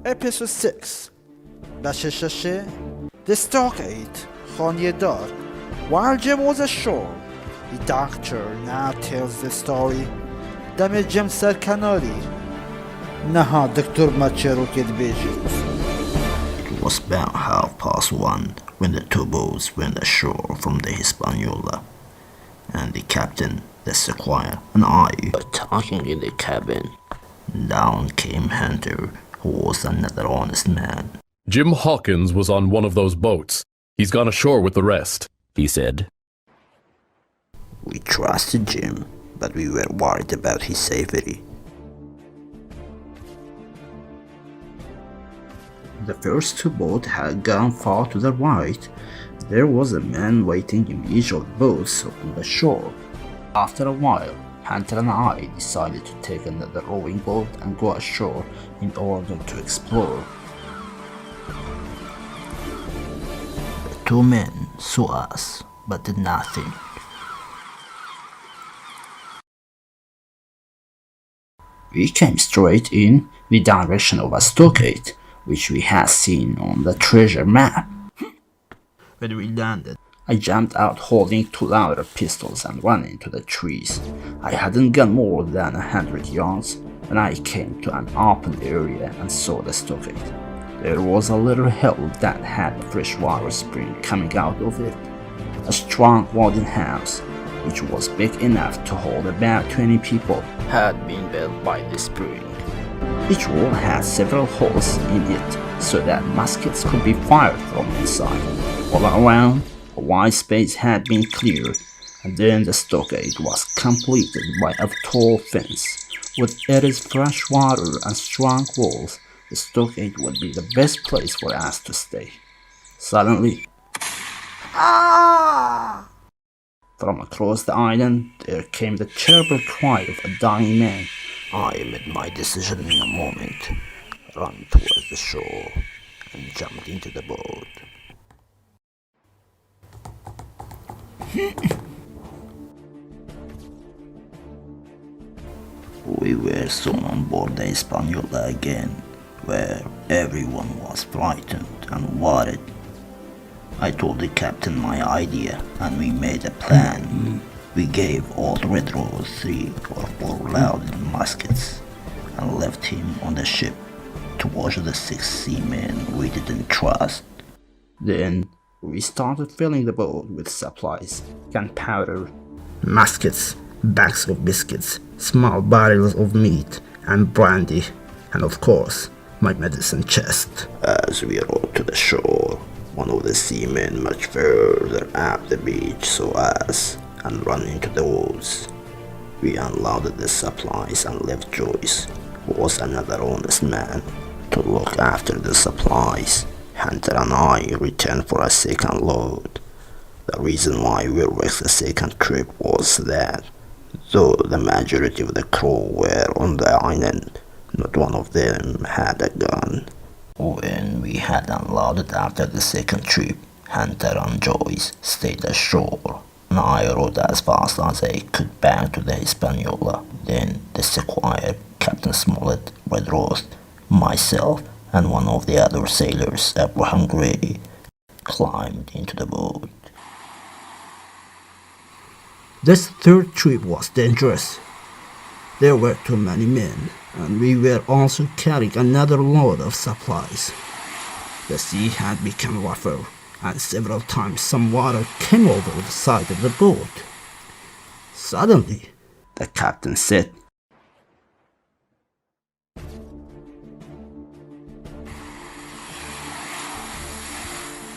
Episode 6 Bashishashi, the Stockade, Khonyedar. While Jim was ashore, the doctor now tells the story. دم جيم سر كناري نها دكتور ما تشيروكي بيجيوس. It was about 1:30 when the two boats went ashore from the Hispaniola, and the captain, the squire, and I were talking in the cabin. Down came Hunter, who was another honest man. Jim Hawkins was on one of those boats. He's gone ashore with the rest, he said. We trusted Jim, but we were worried about his safety. The first two boats had gone far to the right. There was a man waiting in each of the boats on the shore. After a while, Hunter and I decided to take another rowing boat and go ashore in order to explore. The two men saw us, but did nothing. We came straight in the direction of a stockade, which we had seen on the treasure map. When we landed, I jumped out holding two louder pistols and ran into the trees. I hadn't gone more than 100 yards when I came to an open area and saw the stockade. There was a little hill that had a freshwater spring coming out of it. A strong wooden house, which was big enough to hold about 20 people, had been built by the spring. Each wall had several holes in it so that muskets could be fired from inside. All around, a wide space had been cleared, and then the stockade was completed by a tall fence. With its fresh water and strong walls, the stockade would be the best place for us to stay. Suddenly, from across the island, there came the terrible cry of a dying man. I made my decision in a moment, ran towards the shore, and jumped into the boat. We were soon on board the Hispaniola again, where everyone was frightened and worried. I told the captain my idea, and we made a plan. We gave old Red Rose 3 or 4 loaded muskets and left him on the ship to watch the 6 seamen we didn't trust. Then we started filling the boat with supplies, gunpowder, muskets, bags of biscuits, small barrels of meat and brandy, and of course, my medicine chest. As we rowed to the shore, one of the seamen much further up the beach saw us and ran into the woods. We unloaded the supplies and left Joyce, who was another honest man, to look after the supplies. Hunter and I returned for a second load. The reason why we risked the second trip was that, though the majority of the crew were on the island, not one of them had a gun. When we had unloaded after the second trip, Hunter and Joyce stayed ashore, and I rowed as fast as I could back to the Hispaniola. Then the Squire, Captain Smollett, Red Rose, myself, and one of the other sailors, Abraham Gray, climbed into the boat. This third trip was dangerous. There were too many men, and we were also carrying another load of supplies. The sea had become rougher, and several times some water came over the side of the boat. Suddenly, the captain said,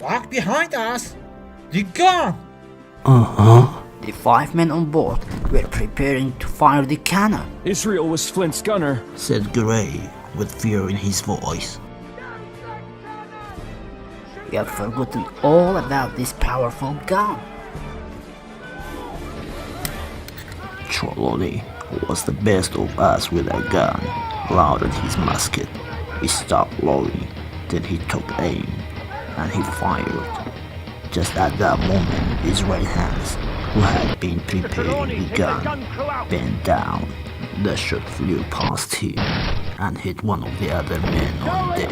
Walk behind us! The gun! The 5 men on board were preparing to fire the cannon. Israel was Flint's gunner, said Gray with fear in his voice. We have forgotten all about this powerful gun. Trelawney, who was the best of us with a gun, loaded his musket. We stopped rowing, then he took aim, and he fired. Just at that moment, his right hands, who had been preparing the gun, bent down, The shot flew past him and hit one of the other men on deck.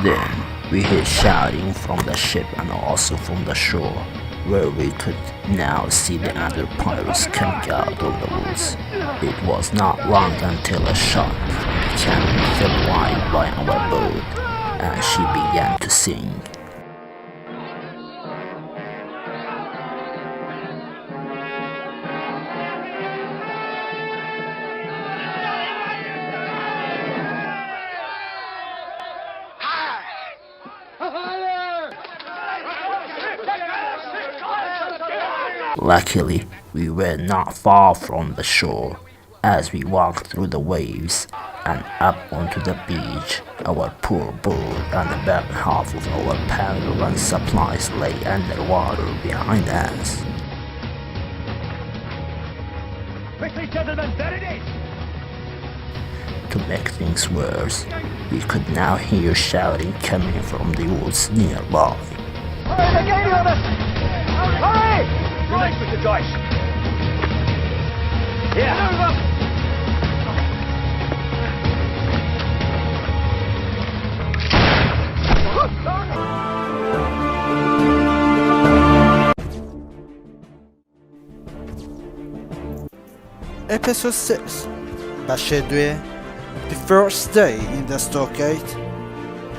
Then we heard shouting from the ship and also from the shore, where we could now see the other pirates coming out of the woods. It was not long until a shot from the cannon fell wide by our boat, and she began to sing. Luckily, we were not far from the shore. As we walked through the waves and up onto the beach, our poor boat and the back half of our powder and supplies lay underwater behind us. Quickly, gentlemen, there it is! To make things worse, we could now hear shouting coming from the woods nearby. Hurry, they're gaining on us! Hurry! Relax, Mr. Joyce. Here. Over. Episode 6 بخش 2 The first day in the stockade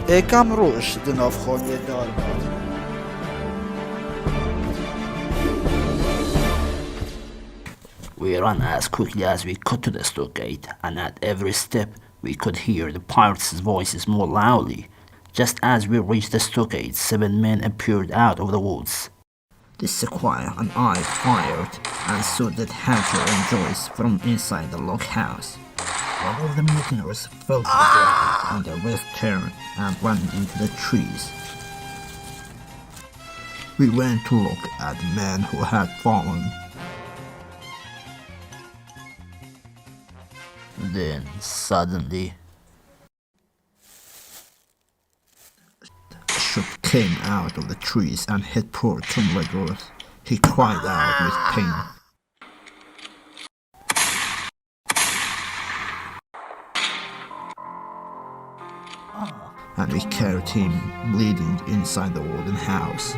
یکم رشد نافخانی دار بود. We ran as quickly as we could to the stockade, and at every step we could hear the pirates' voices more loudly. Just as we reached the stockade, 7 men appeared out of the woods. The Sequoia and I fired and saw that Hatcher and Joyce from inside the log house. All of the mutineers fell to the ground and the rest turned and ran into the trees. We went to look at the men who had fallen. Then suddenly a shot came out of the trees and hit poor Tom Redworth. He cried out with pain. And we carried him bleeding inside the wooden house.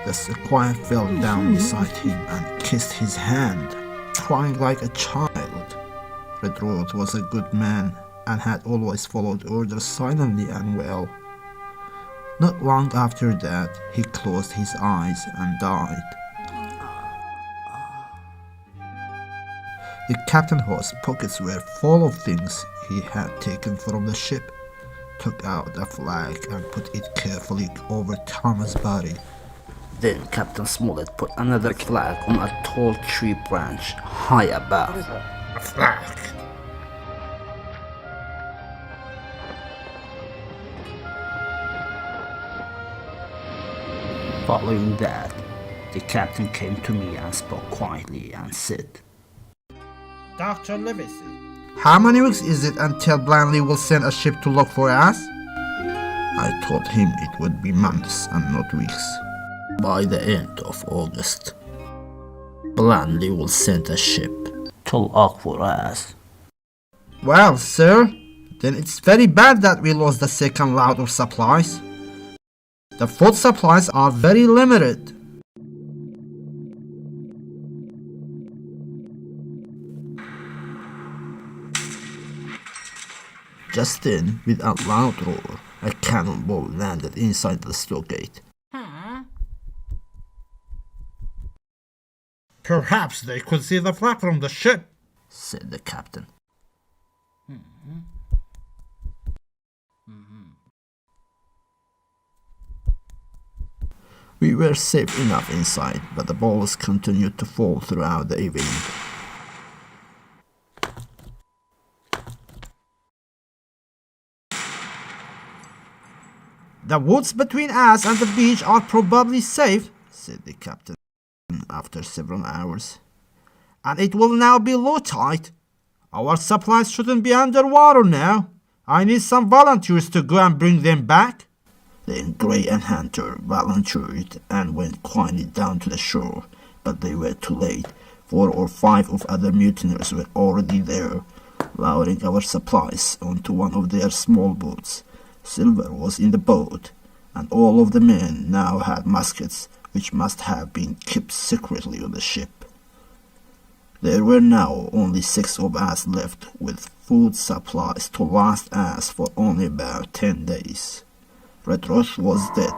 The Sequoia fell down beside him and kissed his hand, crying like a child. Redworth was a good man and had always followed orders silently and well. Not long after that, he closed his eyes and died. The captain's pockets were full of things he had taken from the ship, took out a flag and put it carefully over Thomas' body. Then Captain Smollett put another flag on a tall tree branch high above. A flag! Following that, the captain came to me and spoke quietly and said, Dr. Livesey, how many weeks is it until Blandly will send a ship to look for us? I told him it would be months and not weeks. By the end of August, Blandly will send a ship to look for us. Well, sir, then it's very bad that we lost the second lot of supplies. The food supplies are very limited. Just then, with a loud roar, a cannonball landed inside the stockade. Perhaps they could see the flag from the ship, said the captain. We were safe enough inside, but the balls continued to fall throughout the evening. The woods between us and the beach are probably safe, said the captain after several hours. And it will now be low tide. Our supplies shouldn't be underwater now. I need some volunteers to go and bring them back. Then Gray and Hunter volunteered and went quietly down to the shore, but they were too late. 4 or 5 of other mutineers were already there, lowering our supplies onto one of their small boats. Silver was in the boat, and all of the men now had muskets, which must have been kept secretly on the ship. There were now only 6 of us left, with food supplies to last us for only about 10 days. Red Roche was dead,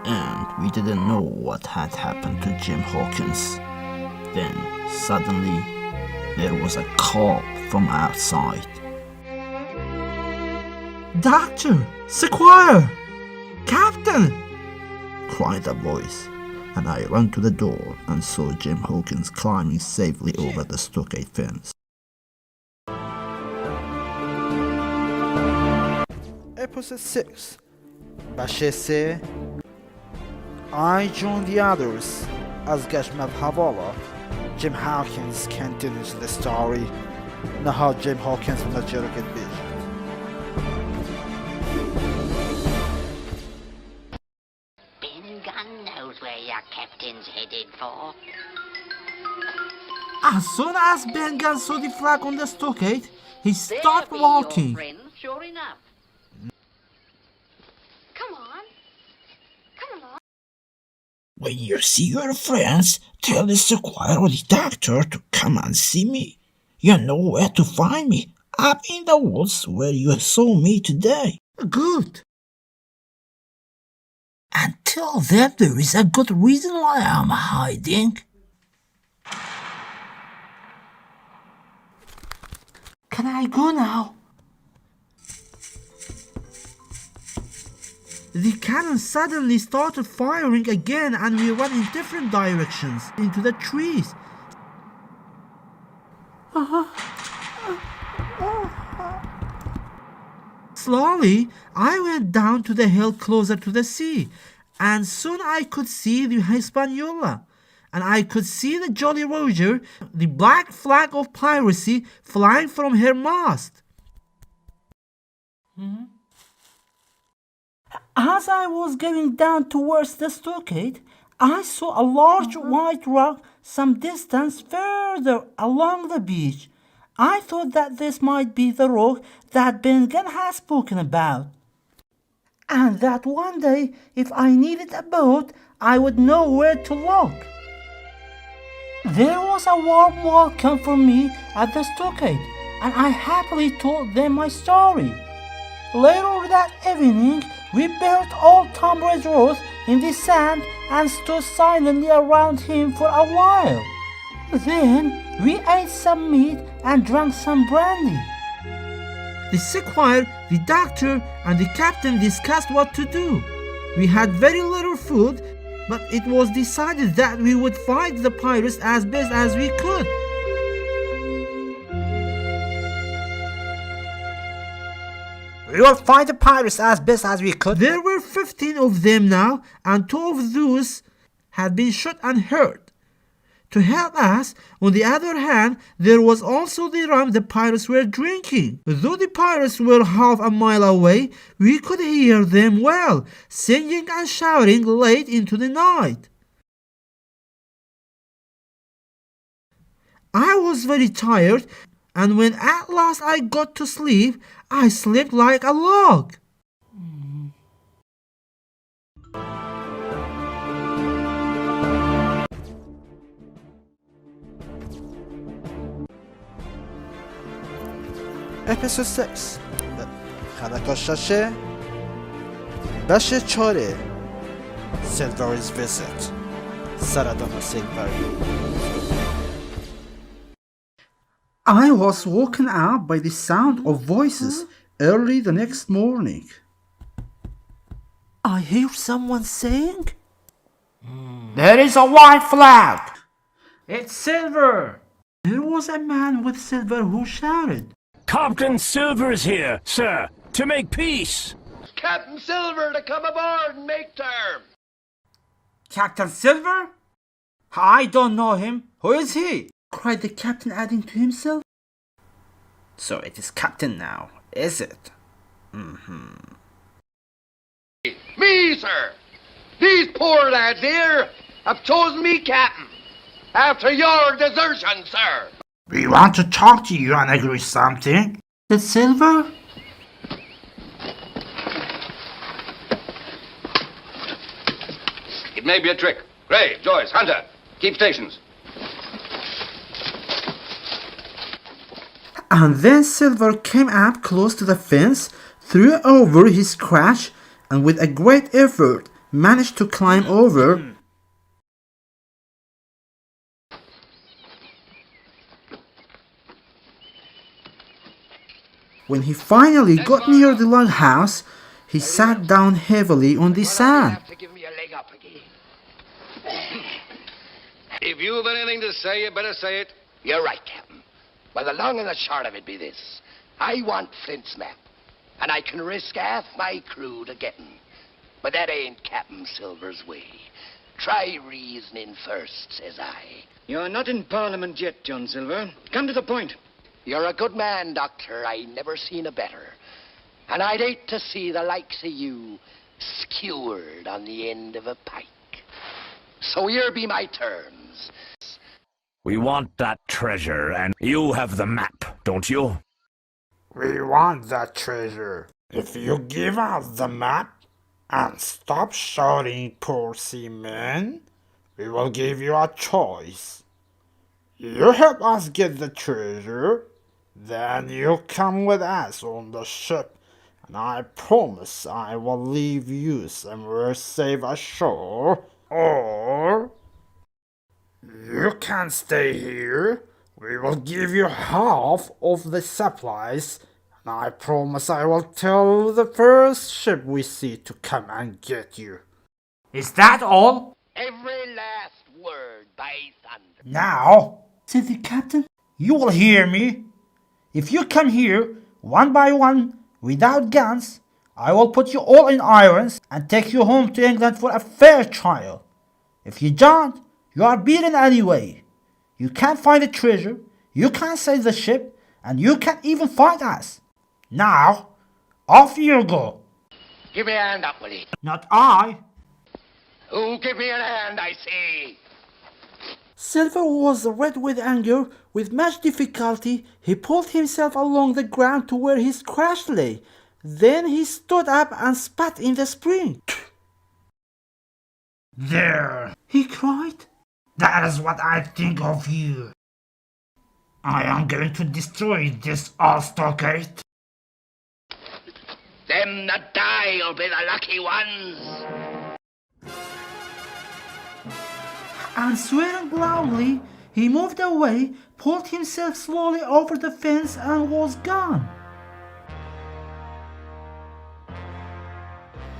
and we didn't know what had happened to Jim Hawkins. Then, suddenly, there was a call from outside. "Doctor! Squire! Captain!" cried a voice, and I ran to the door and saw Jim Hawkins climbing safely over the stockade fence. Episode 6. Bashese. I joined the others as Gashmab Havala. Jim Hawkins continues the story. Now how Jim Hawkins from the Jericho Beach. Ben Gunn knows where your captain's headed for. As soon as Ben Gunn saw the flag on the stockade, he started There be walking. your friends, sure enough. Come on. Come along. When you see your friends, tell the squire or the doctor to come and see me. You know where to find me, up in the woods where you saw me today. Good. Until then, there is a good reason why I'm hiding. Can I go now? The cannon suddenly started firing again, and we ran in different directions, into the trees. Slowly, I went down to the hill closer to the sea, and soon I could see the Hispaniola, and I could see the Jolly Roger, the black flag of piracy, flying from her mast. As I was going down towards the stockade, I saw a large white rock some distance further along the beach. I thought that this might be the rock that Ben Gunn had spoken about, and that one day, if I needed a boat, I would know where to look. There was a warm welcome for me at the stockade, and I happily told them my story. Later that evening, we built old Tom Redruth in the sand and stood silently around him for a while. Then we ate some meat and drank some brandy. The squire, the doctor, and the captain discussed what to do. We had very little food, but it was decided that we would fight the pirates as best as we could. We will fight the pirates as best as we could. There were 15 of them now, and 2 of those had been shot and hurt. To help us, on the other hand, there was also the rum the pirates were drinking. Though the pirates were half a mile away, we could hear them well, singing and shouting late into the night. I was very tired, and when at last I got to sleep, I slept like a log. Episode 6. Kharakashashe. Bashe Chore. Silver's visit. Saradona Silver. I was woken up by the sound of voices early the next morning. I hear someone saying, There is a white flag! It's Silver! there was a man with silver who shouted, Captain Silver's here, sir, to make peace. Captain Silver to come aboard and make terms. Captain Silver? I don't know him. Who is he? cried the captain, adding to himself, So it is Captain now, is it? Me, sir. These poor lads here have chosen me captain after your desertion, sir. We want to talk to you and agree something. The Silver? It may be a trick. Gray, Joyce, Hunter, keep stations. And then Silver came up close to the fence, threw over his crash, and with a great effort managed to climb over. When he finally got near the log house, he sat down heavily on the sand. To give me a leg up again. If you've anything to say, you better say it. You're right, Captain. Well, the long and the short of it be this. I want Flint's map, and I can risk half my crew to get 'em. But that ain't Captain Silver's way. Try reasoning first, says I. You're not in Parliament yet, John Silver. Come to the point. You're a good man, Doctor. I never seen a better. And I'd hate to see the likes of you skewered on the end of a pike. So here be my terms. We want that treasure, and you have the map, don't you? We want that treasure. If you give us the map and stop shouting poor seamen, we will give you a choice. You help us get the treasure, then you come with us on the ship, and I promise I will leave you somewhere safe ashore, or you can stay here. We will give you half of the supplies, and I promise I will tell the first ship we see to come and get you. Is that all? Every last word, by thunder. Now, said the captain, you will hear me. If you come here, one by one, without guns, I will put you all in irons and take you home to England for a fair trial. If you don't, you are beaten anyway. You can't find the treasure, you can't save the ship, and you can't even fight us. Now, off you go. Give me a hand up, will you? Not I. Who give me a hand, I say? Silver was red with anger. With much difficulty, he pulled himself along the ground to where his crash lay. Then he stood up and spat in the spring. There, he cried. That is what I think of you. I am going to destroy this all-stockade. Them that die'll be the lucky ones. And swearing loudly, he moved away, pulled himself slowly over the fence, and was gone.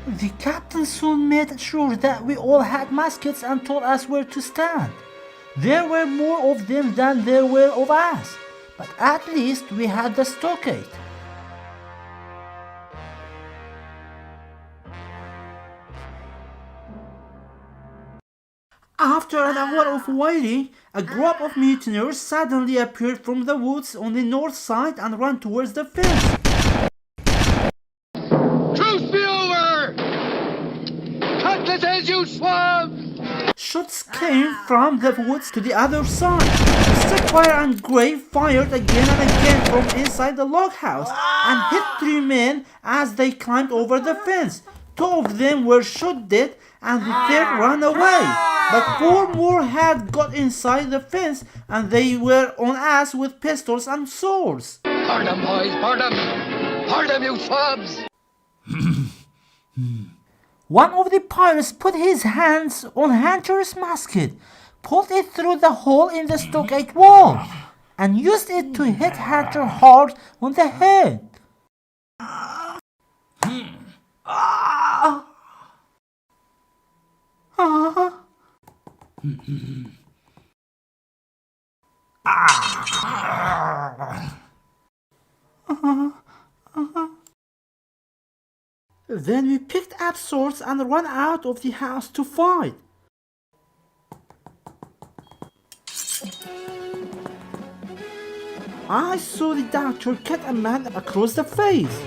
The captain soon made sure that we all had muskets and told us where to stand. There were more of them than there were of us, but at least we had the stockade. After an hour of waiting, a group of mutineers suddenly appeared from the woods on the north side and ran towards the fence. Truce be over! Cutlasses, you swabs! Shots came from the woods to the other side. Sapphire and Gray fired again and again from inside the log house and hit 3 men as they climbed over the fence. 2 of them were shot dead and the third ran away. But 4 more had got inside the fence and they were on us with pistols and swords. Burn 'em, boys, burn 'em! Burn 'em, you swabs! One of the pirates put his hands on Hunter's musket, pulled it through the hole in the stockade wall, and used it to hit Hunter hard on the head. Then we picked up swords and ran out of the house to fight. I saw the doctor cut a man across the face.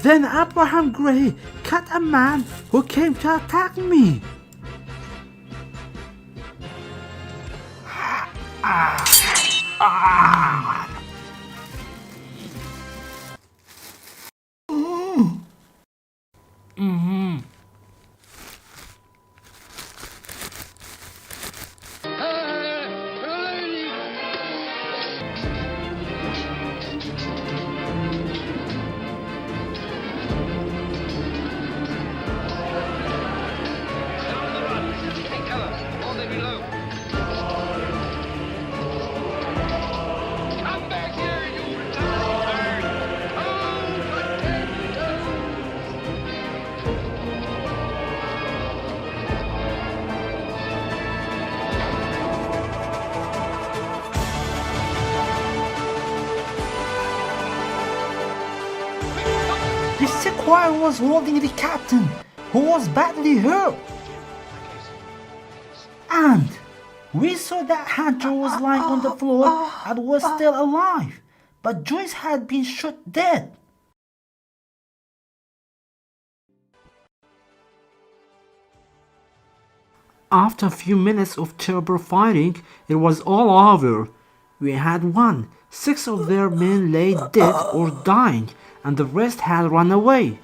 Then Abraham Gray cut a man who came to attack me. Take cover, or they below. Come back here, you retarded bird! Oh, potato! The Sequoia was holding the captain, who was badly hurt. And we saw that Hunter was lying on the floor and was still alive, but Joyce had been shot dead. After a few minutes of terrible fighting, it was all over. We had won. 6 of their men lay dead or dying, and the rest had run away.